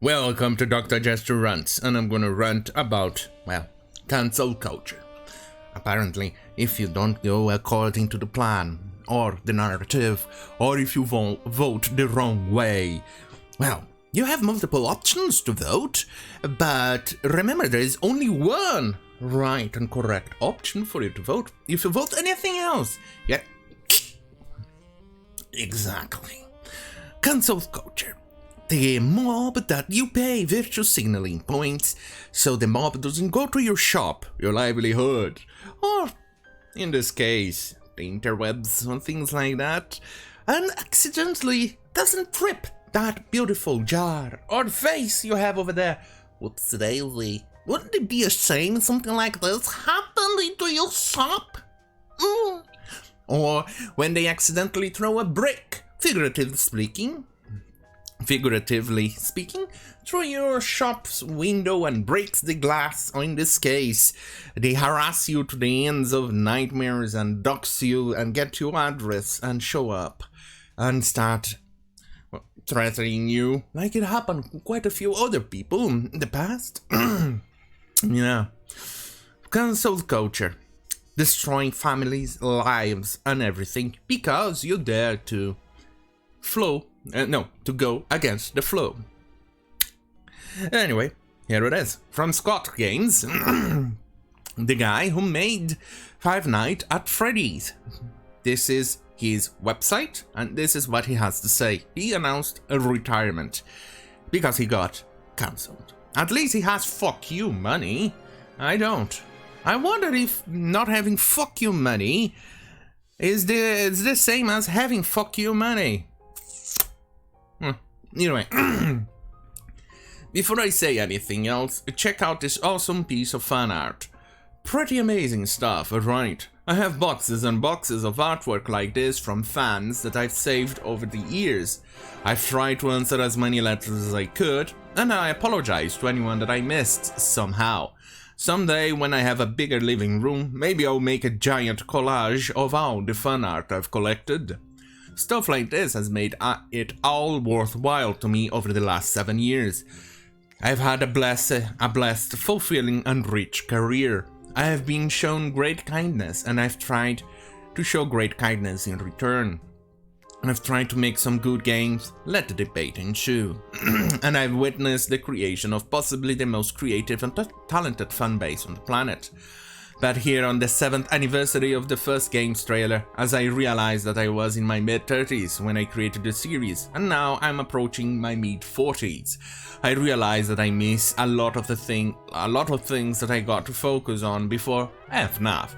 Welcome to Dr. Jester Rants, and I'm gonna rant about, well, cancel culture. Apparently, if you don't go according to the plan, or the narrative, or if you vote the wrong way, well, you have multiple options to vote, but remember there is only one right and correct option for you to vote. If you vote anything else, yeah, exactly. Cancel culture. The mob that you pay virtue signaling points so the mob doesn't go to your shop, your livelihood, or in this case, the interwebs or things like that, and accidentally doesn't trip that beautiful jar or vase you have over there. Whoops daisy. Wouldn't it be a shame something like this happened into your shop? Or when they accidentally throw a brick, figuratively speaking, through your shop's window and breaks the glass, or in this case, they harass you to the ends of nightmares and dox you and get your address and show up and start threatening you, like it happened to quite a few other people in the past. Yeah. Cancel culture. Destroying families, lives, and everything because you dare to to go against the flow. Anyway, here it is, from Scott Games, the guy who made Five Nights at Freddy's. This is his website, and this is what he has to say. He announced a retirement because he got cancelled. At least he has fuck you money. I don't. I wonder if not having fuck you money is the same as having fuck you money. Anyway, before I say anything else, check out this awesome piece of fan art. Pretty amazing stuff, right? I have boxes and boxes of artwork like this from fans that I've saved over the years. I've tried to answer as many letters as I could, and I apologize to anyone that I missed somehow. Someday, when I have a bigger living room, maybe I'll make a giant collage of all the fan art I've collected. Stuff like this has made it all worthwhile to me over the last 7 years. I've had a blessed, fulfilling and rich career. I have been shown great kindness, and I've tried to show great kindness in return. I've tried to make some good games, let the debate ensue. And I've witnessed the creation of possibly the most creative and talented fanbase on the planet. But here on the 7th anniversary of the first game's trailer, as I realized that I was in my mid-30s when I created the series, and now I'm approaching my mid-40s, I realized that I miss a lot of things that I got to focus on before FNAF,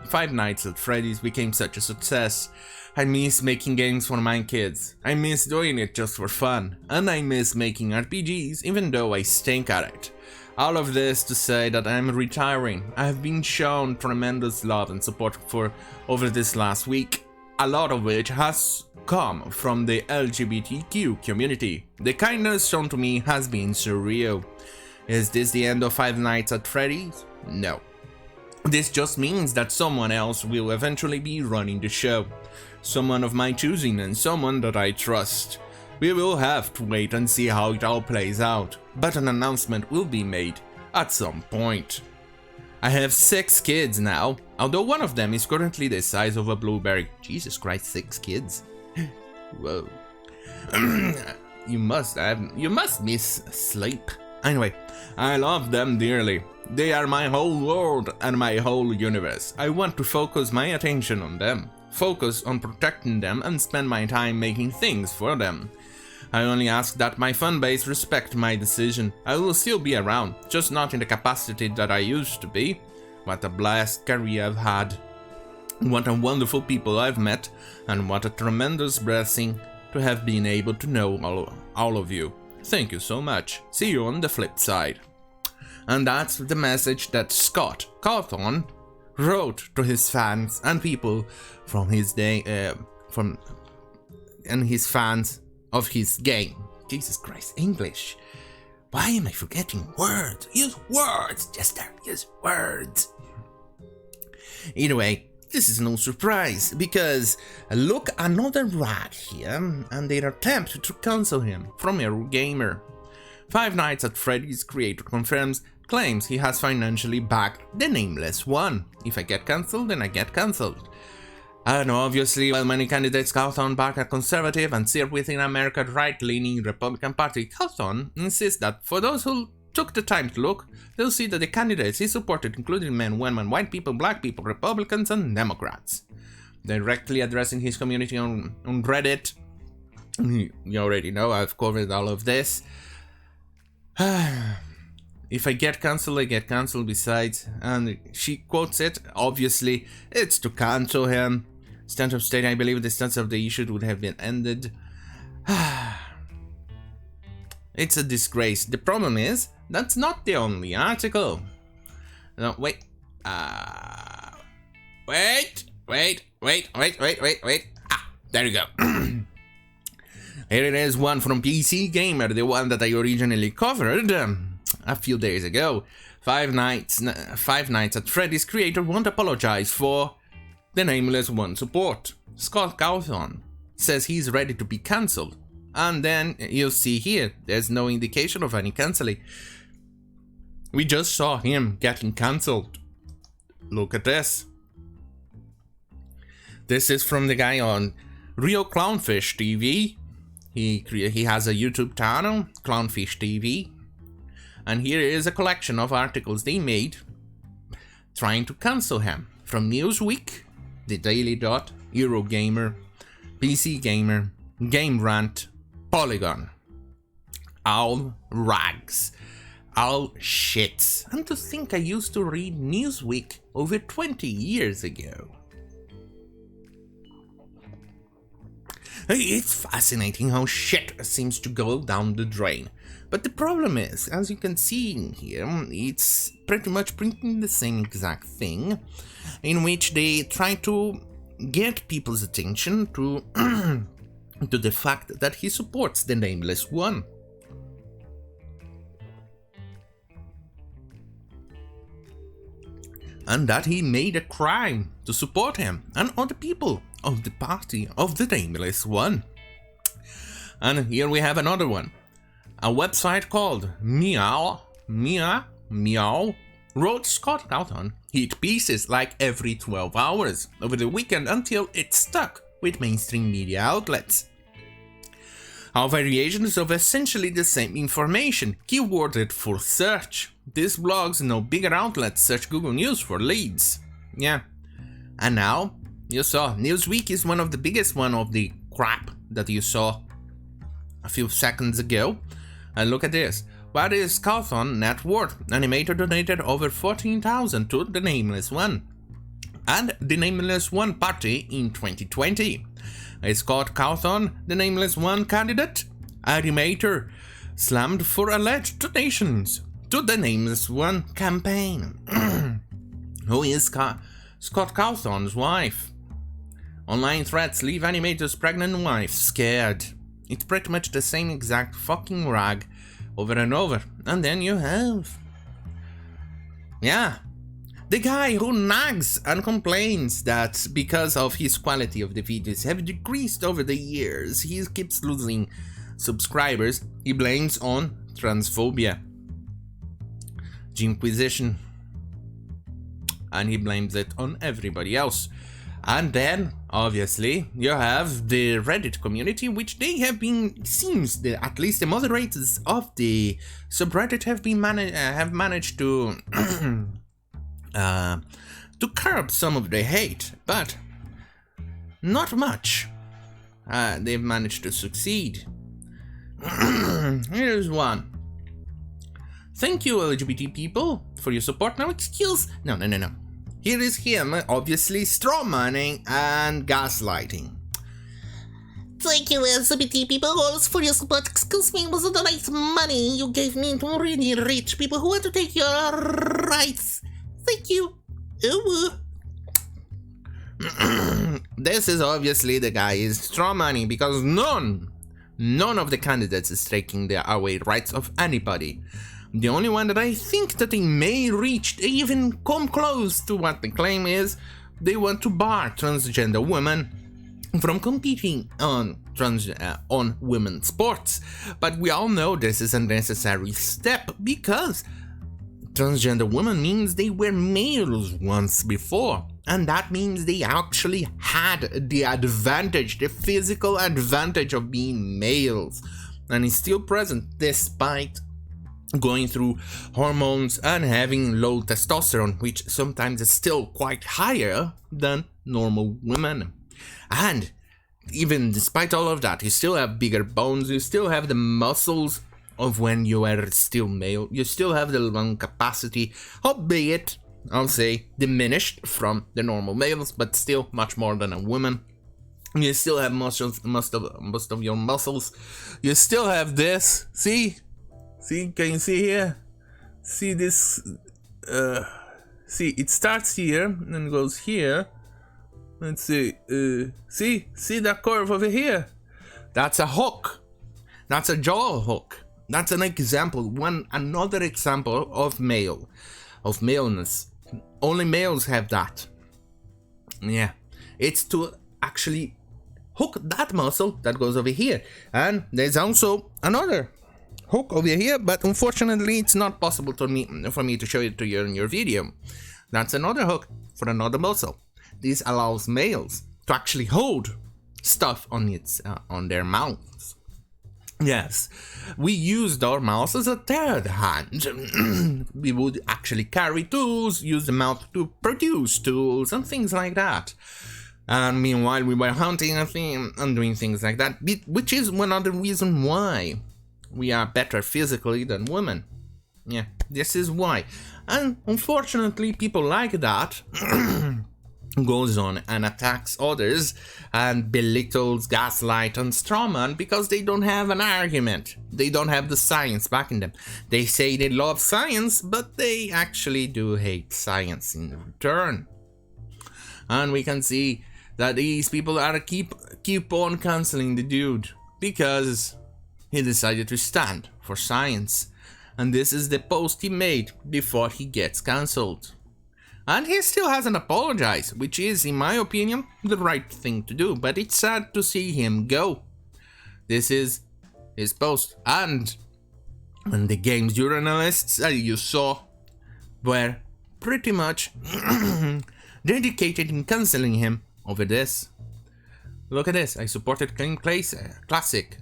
Five Nights at Freddy's became such a success. I miss making games for my kids, I miss doing it just for fun, and I miss making RPGs even though I stink at it. All of this to say that I'm retiring. I have been shown tremendous love and support for over this last week, a lot of which has come from the LGBTQ community. The kindness shown to me has been surreal. Is this the end of Five Nights at Freddy's? No. This just means that someone else will eventually be running the show. Someone of my choosing and someone that I trust. We will have to wait and see how it all plays out, but an announcement will be made at some point. I have 6 kids now, although one of them is currently the size of a blueberry. Jesus Christ, 6 kids. Whoa. You must miss sleep. Anyway, I love them dearly. They are my whole world and my whole universe. I want to focus my attention on them, focus on protecting them, and spend my time making things for them. I only ask that my fanbase respect my decision. I will still be around, just not in the capacity that I used to be. What a blessed career I've had. What a wonderful people I've met, and what a tremendous blessing to have been able to know all of you. Thank you so much. See you on the flip side. And that's the message that Scott Cawthon wrote to his fans and people from his his fans of his game. Jesus Christ, English. Why am I forgetting words? Use words, Jester, use words. Either way, this is no surprise, because look, another rat here, and their attempt to cancel him from Eurogamer. Five Nights at Freddy's creator claims he has financially backed the Nameless One. If I get cancelled, then I get cancelled. And obviously, while many candidates Cawthon back a conservative and sit within America's right-leaning Republican Party, Cawthon insists that for those who took the time to look, they'll see that the candidates he supported included men, women, white people, black people, Republicans, and Democrats. Directly addressing his community on Reddit, you already know, I've covered all of this. If I get cancelled, I get cancelled besides, and she quotes it, obviously, it's to cancel him. Stand of state, I believe the stance of the issue would have been ended. It's a disgrace. The problem is, that's not the only article. No, wait. Wait. Ah, there you go. Here it is, one from PC Gamer, the one that I originally covered a few days ago. Five Nights at Freddy's creator won't apologize for the Nameless One support. Scott Cawthon says he's ready to be cancelled. And then you'll see here, there's no indication of any cancelling. We just saw him getting cancelled. Look at this. This is from the guy on Real Clownfish TV. He has a YouTube channel, Clownfish TV. And here is a collection of articles they made trying to cancel him. From Newsweek, The Daily Dot, Eurogamer, PC Gamer, Game Rant, Polygon. All rags. All shits. And to think I used to read Newsweek over 20 years ago. It's fascinating how shit seems to go down the drain. But the problem is, as you can see in here, it's pretty much printing the same exact thing, in which they try to get people's attention to, to the fact that he supports the Nameless One. And that he made a crime to support him and other people of the party of the Nameless One. And here we have another one. A website called Meow wrote Scott Cawthon hit pieces like every 12 hours over the weekend until it stuck with mainstream media outlets. Our variations of essentially the same information, keyworded for search. These blogs no bigger outlets search Google News for leads. Yeah. And now, you saw, Newsweek is one of the biggest one of the crap that you saw a few seconds ago. And look at this. What is Cawthon net worth? Animator donated over 14,000 to the Nameless One. And the Nameless One party in 2020. Is Scott Cawthon the Nameless One candidate? Animator slammed for alleged donations to the Nameless One campaign. Who is Scott Cawthon's wife? Online threats leave animator's pregnant wife scared. It's pretty much the same exact fucking rag over and over. And then you have... yeah. The guy who nags and complains that because of his quality of the videos have decreased over the years, he keeps losing subscribers, he blames on transphobia, Inquisition, and he blames it on everybody else. And then, obviously, you have the Reddit community, which they have been, seems that at least the moderators of the subreddit have managed to curb some of the hate, but not much. They've managed to succeed. Here's one. Thank you, LGBT people, for your support. Now excuse... No. Here is him, obviously strawmanning and gaslighting. Thank you, LGBT people, also for your support. Excuse me, was it the right money you gave me to really rich people who want to take your rights? Thank you. This is obviously the guy is strawmanning because none of the candidates is taking away rights of anybody. The only one that I think that they may reach, they even come close to what the claim is, they want to bar transgender women from competing on women's sports. But we all know this is a necessary step because transgender women means they were males once before, and that means they actually had the advantage, the physical advantage of being males, and is still present despite going through hormones and having low testosterone, which sometimes is still quite higher than normal women. And even despite all of that, you still have bigger bones, you still have the muscles of when you were still male, you still have the lung capacity, albeit, I'll say, diminished from the normal males, but still much more than a woman. You still have most of your muscles. You still have this. See, can you see here? See this? See, it starts here and goes here. Let's see. See that curve over here? That's a hook. That's a jaw hook. That's an example. Another example of maleness. Only males have that. Yeah, it's to actually hook that muscle that goes over here. And there's also another hook over here, but unfortunately it's not possible for me to show it to you in your video. That's another hook for another muscle. This allows males to actually hold stuff on their mouths. Yes, we used our mouths as a third hand. We would actually carry tools, use the mouth to produce tools and things like that. And meanwhile, we were hunting and doing things like that, which is one other reason why we are better physically than women. Yeah, this is why. And unfortunately, people like that goes on and attacks others and belittles, gaslight, and strawman because they don't have an argument. They don't have the science backing them. They say they love science, but they actually do hate science in return. And we can see that these people are keep on canceling the dude because he decided to stand for science. And this is the post he made before he gets cancelled. And he still hasn't apologized, which is, in my opinion, the right thing to do. But it's sad to see him go. This is his post. And the game's journalists that you saw were pretty much dedicated in cancelling him over this. Look at this. I supported Clean Classic.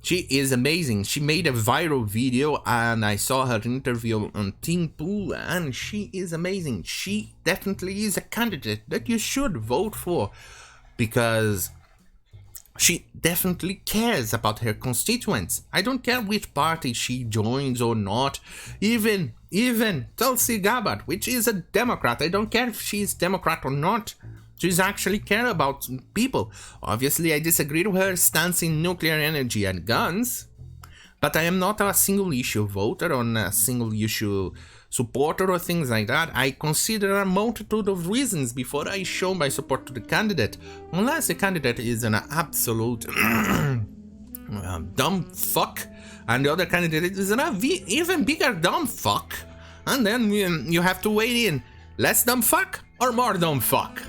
She is amazing. She made a viral video and I saw her interview on Teen Pool and she is amazing. She definitely is a candidate that you should vote for because she definitely cares about her constituents. I don't care which party she joins or not. Even Tulsi Gabbard, which is a Democrat. I don't care if she's Democrat or not. She's actually care about people. Obviously, I disagree with her stance in nuclear energy and guns, but I am not a single issue voter or a single issue supporter or things like that. I consider a multitude of reasons before I show my support to the candidate, unless the candidate is an absolute dumb fuck, and the other candidate is an even bigger dumb fuck, and then you have to weigh in, less dumb fuck or more dumb fuck.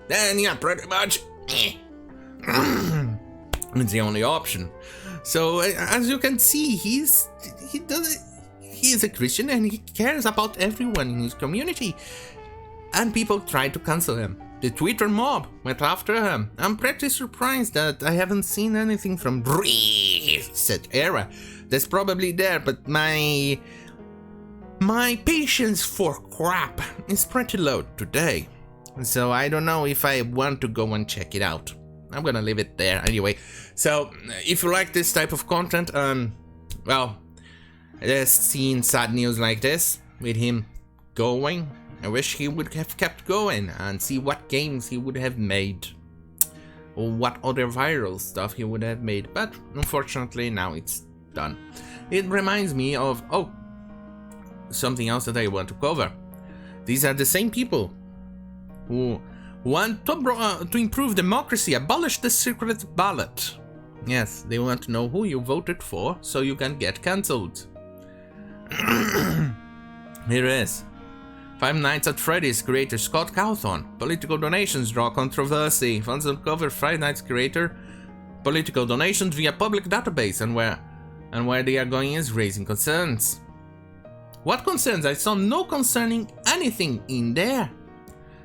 Then yeah, pretty much it's the only option. So as you can see, he is a Christian and he cares about everyone in his community. And people tried to cancel him. The Twitter mob went after him. I'm pretty surprised that I haven't seen anything from Reset era. That's probably there, but my patience for crap is pretty low today. So I don't know if I want to go and check it out. I'm gonna leave it there anyway. So if you like this type of content, well, seeing sad news like this with him going, I wish he would have kept going and see what games he would have made or what other viral stuff he would have made. But unfortunately now it's done. It reminds me of something else that I want to cover. These are the same people who want to improve democracy, abolish the secret ballot. Yes, they want to know who you voted for so you can get cancelled. Here is Five Nights at Freddy's creator Scott Cawthon. Political donations draw controversy. Funds uncover Five Nights creator political donations via public database, and where they are going is raising concerns. What concerns? I saw no concerning anything in there.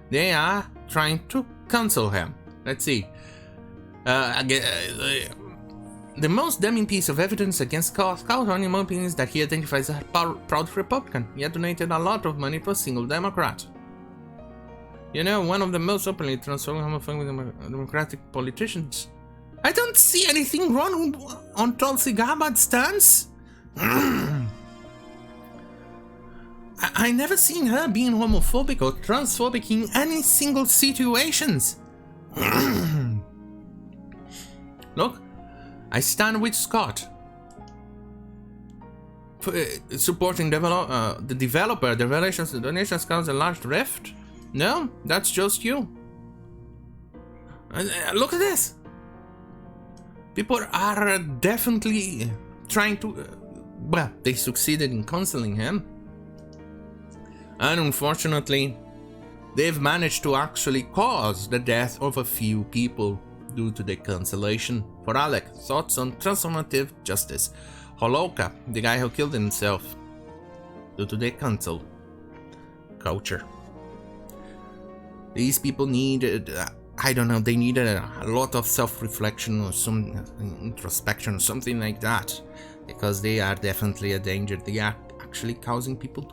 They are trying to cancel him. Let's see. The most damning piece of evidence against Cawthon, in my opinion, is that he identifies as a proud Republican. He had donated a lot of money to a single Democrat. You know, one of the most openly transforming homophobic Democratic politicians. I don't see anything wrong on Tulsi Gabbard's stance. I never seen her being homophobic or transphobic in any single situations. Look, I stand with Scott. Supporting the developer, the donations cause a large rift. No, that's just you. Look at this. People are definitely trying to... well, they succeeded in canceling him. And unfortunately, they've managed to actually cause the death of a few people due to the cancellation. For Alec, thoughts on transformative justice. Holoka, the guy who killed himself due to the cancel culture. These people needed, I don't know, they needed a lot of self-reflection or some introspection or something like that, because they are definitely a danger. They are actually causing people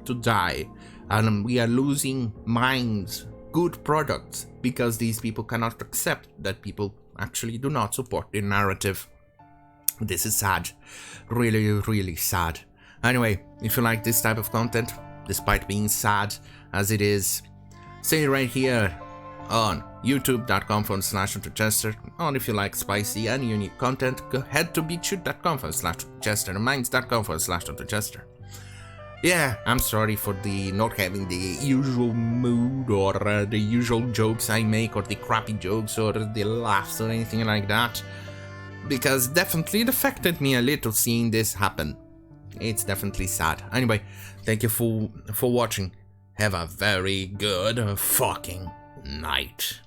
to die, and we are losing minds, good products, because these people cannot accept that people actually do not support their narrative. This is sad, really, really sad. Anyway, if you like this type of content, despite being sad as it is, say right here on youtube.com/Jester, or if you like spicy and unique content, go head to beatshoot.com/Jester and minds.com/Jester. Yeah, I'm sorry for the not having the usual mood or the usual jokes I make, or the crappy jokes or the laughs or anything like that, because definitely it affected me a little seeing this happen. It's definitely sad. Anyway, thank you for watching. Have a very good fucking night.